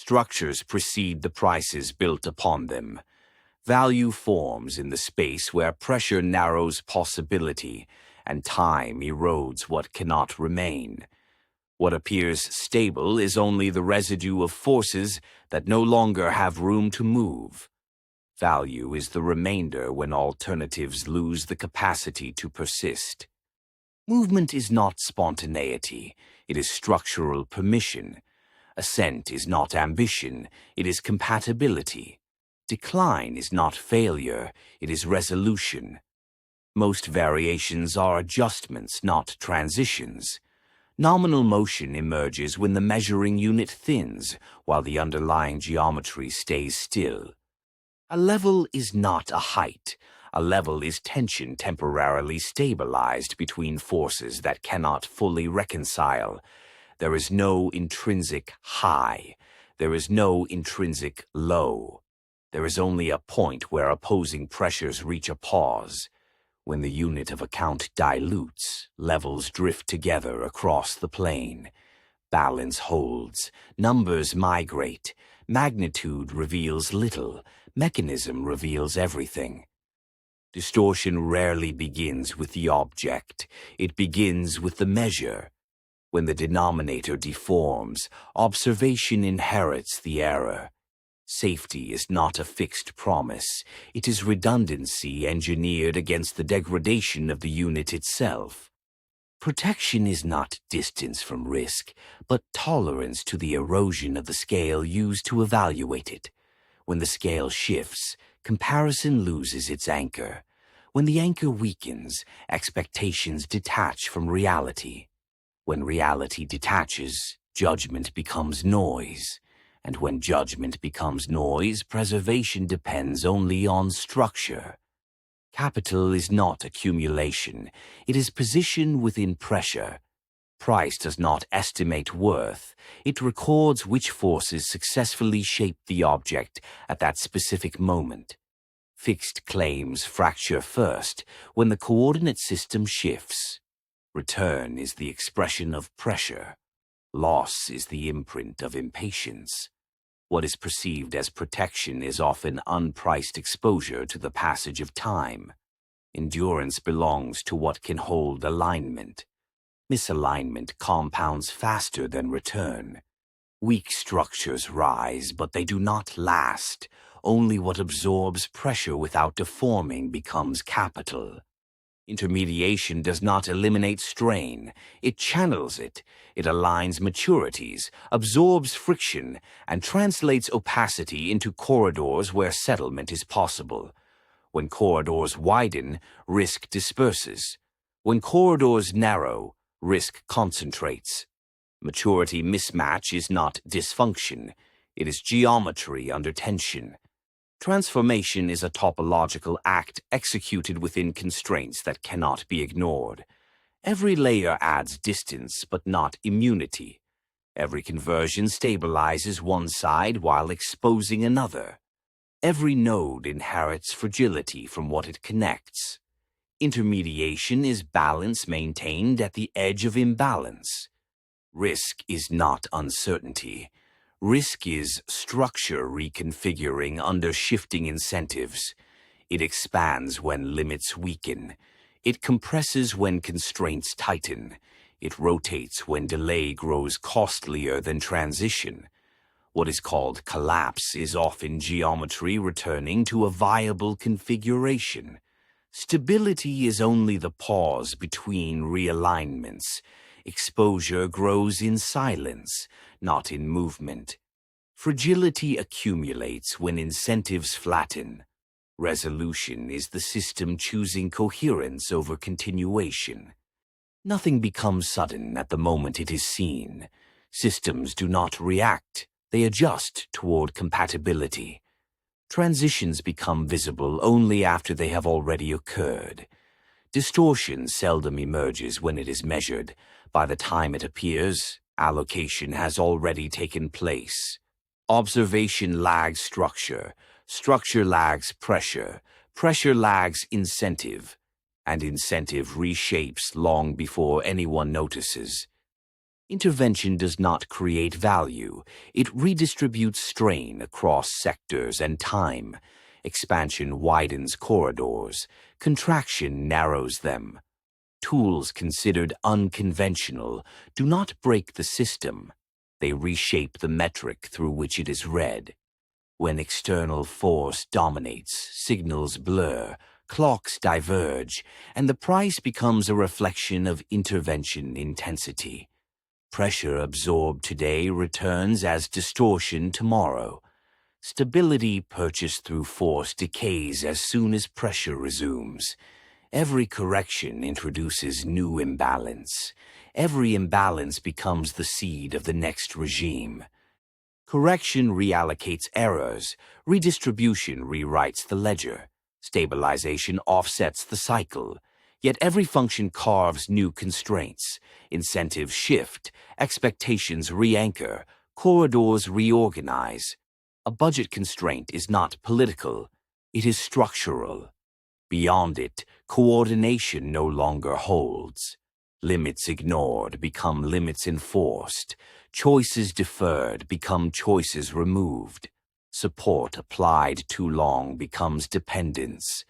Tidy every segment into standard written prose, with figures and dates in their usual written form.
Structures precede the prices built upon them. Value forms in the space where pressure narrows possibility and time erodes what cannot remain. What appears stable is only the residue of forces that no longer have room to move. Value is the remainder when alternatives lose the capacity to persist. Movement is not spontaneity, it is structural permission. Ascent is not ambition, it is compatibility. Decline is not failure, it is resolution. Most variations are adjustments, not transitions. Nominal motion emerges when the measuring unit thins, while the underlying geometry stays still. A level is not a height. A level is tension temporarily stabilized between forces that cannot fully reconcile. There is no intrinsic high. There is no intrinsic low. There is only a point where opposing pressures reach a pause. When the unit of account dilutes, levels drift together across the plane. Balance holds, numbers migrate, magnitude reveals little, mechanism reveals everything. Distortion rarely begins with the object, it begins with the measure. When the denominator deforms, observation inherits the error. Safety is not a fixed promise, it is redundancy engineered against the degradation of the unit itself. Protection is not distance from risk, but tolerance to the erosion of the scale used to evaluate it. When the scale shifts, comparison loses its anchor. When the anchor weakens, expectations detach from reality. When reality detaches, judgment becomes noise. And when judgment becomes noise, preservation depends only on structure. Capital is not accumulation, it is position within pressure. Price does not estimate worth, it records which forces successfully shaped the object at that specific moment. Fixed claims fracture first when the coordinate system shifts. Return is the expression of pressure. Loss is the imprint of impatience. What is perceived as protection is often unpriced exposure to the passage of time. Endurance belongs to what can hold alignment. Misalignment compounds faster than return. Weak structures rise, but they do not last. Only what absorbs pressure without deforming becomes capital. Intermediation does not eliminate strain, it channels it. It aligns maturities, absorbs friction, and translates opacity into corridors where settlement is possible. When corridors widen, risk disperses. When corridors narrow, risk concentrates. Maturity mismatch is not dysfunction, it is geometry under tension. Transformation is a topological act executed within constraints that cannot be ignored. Every layer adds distance, but not immunity. Every conversion stabilizes one side while exposing another. Every node inherits fragility from what it connects. Intermediation is balance maintained at the edge of imbalance. Risk is not uncertainty. Risk is structure reconfiguring under shifting incentives. It expands when limits weaken. It compresses when constraints tighten. It rotates when delay grows costlier than transition. What is called collapse is often geometry returning to a viable configuration. Stability is only the pause between realignments. Exposure grows in silence, not in movement. Fragility accumulates when incentives flatten. Resolution is the system choosing coherence over continuation. Nothing becomes sudden at the moment it is seen. Systems do not react, they adjust toward compatibility. Transitions become visible only after they have already occurred. Distortion seldom emerges when it is measured. By the time it appears, allocation has already taken place. Observation lags structure, structure lags pressure, pressure lags incentive, and incentive reshapes long before anyone notices. Intervention does not create value. It redistributes strain across sectors and time. Expansion widens corridors. Contraction narrows them. Tools considered unconventional do not break the system. They reshape the metric through which it is read. When external force dominates, signals blur, clocks diverge, and the price becomes a reflection of intervention intensity. Pressure absorbed today returns as distortion tomorrow. Stability purchased through force decays as soon as pressure resumes. Every correction introduces new imbalance. Every imbalance becomes the seed of the next regime. Correction reallocates errors. Redistribution rewrites the ledger. Stabilization offsets the cycle. Yet every function carves new constraints. Incentives shift. Expectations re-anchor. Corridors reorganize. A budget constraint is not political. It is structural. Beyond it, coordination no longer holds. Limits ignored become limits enforced. Choices deferred become choices removed. Support applied too long becomes dependence.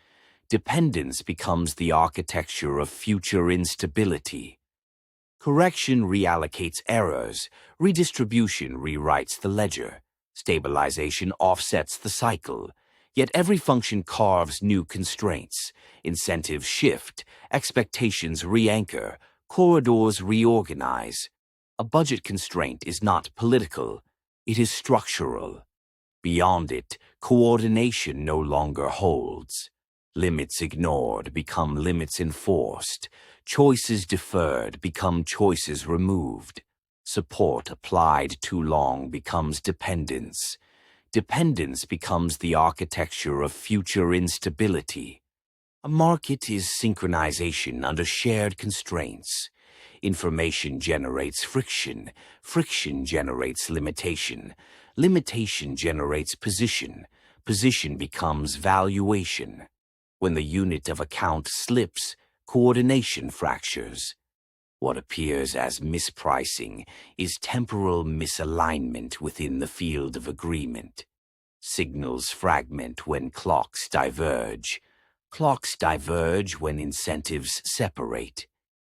Dependence becomes the architecture of future instability. Correction reallocates errors. Redistribution rewrites the ledger. Stabilization offsets the cycle. Yet every function carves new constraints. Incentives shift. Expectations re-anchor. Corridors reorganize. A budget constraint is not political. It is structural. Beyond it, coordination no longer holds. Limits ignored become limits enforced. Choices deferred become choices removed. Support applied too long becomes dependence. Dependence becomes the architecture of future instability. A market is synchronization under shared constraints. Information generates friction. Friction generates limitation. Limitation generates position. Position becomes valuation. When the unit of account slips, coordination fractures. What appears as mispricing is temporal misalignment within the field of agreement. Signals fragment when clocks diverge. Clocks diverge when incentives separate.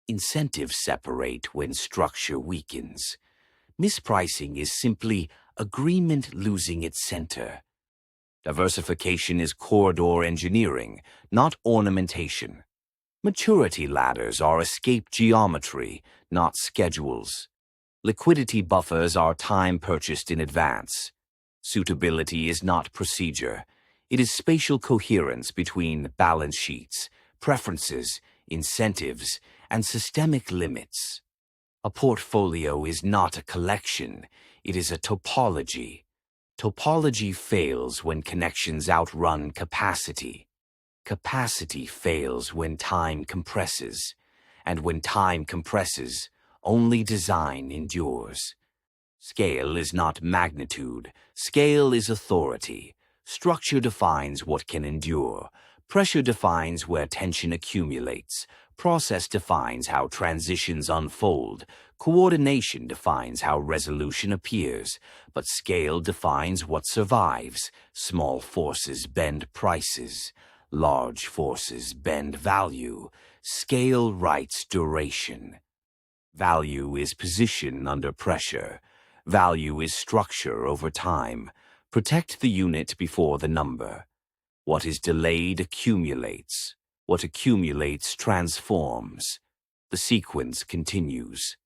Incentives separate when structure weakens. Mispricing is simply agreement losing its center. Diversification is corridor engineering, not ornamentation. Maturity ladders are escape geometry, not schedules. Liquidity buffers are time purchased in advance. Suitability is not procedure. It is spatial coherence between balance sheets, preferences, incentives, and systemic limits. A portfolio is not a collection. It is a topology. Topology fails when connections outrun capacity. Capacity fails when time compresses, and when time compresses, only design endures. Scale is not magnitude. Scale is authority. Structure defines what can endure. Pressure defines where tension accumulates. Process defines how transitions unfold. Coordination defines how resolution appears. But scale defines what survives. Small forces bend prices. Large forces bend value. Scale writes duration. Value is position under pressure. Value is structure over time. Protect the unit before the number. What is delayed accumulates. What accumulates transforms. The sequence continues.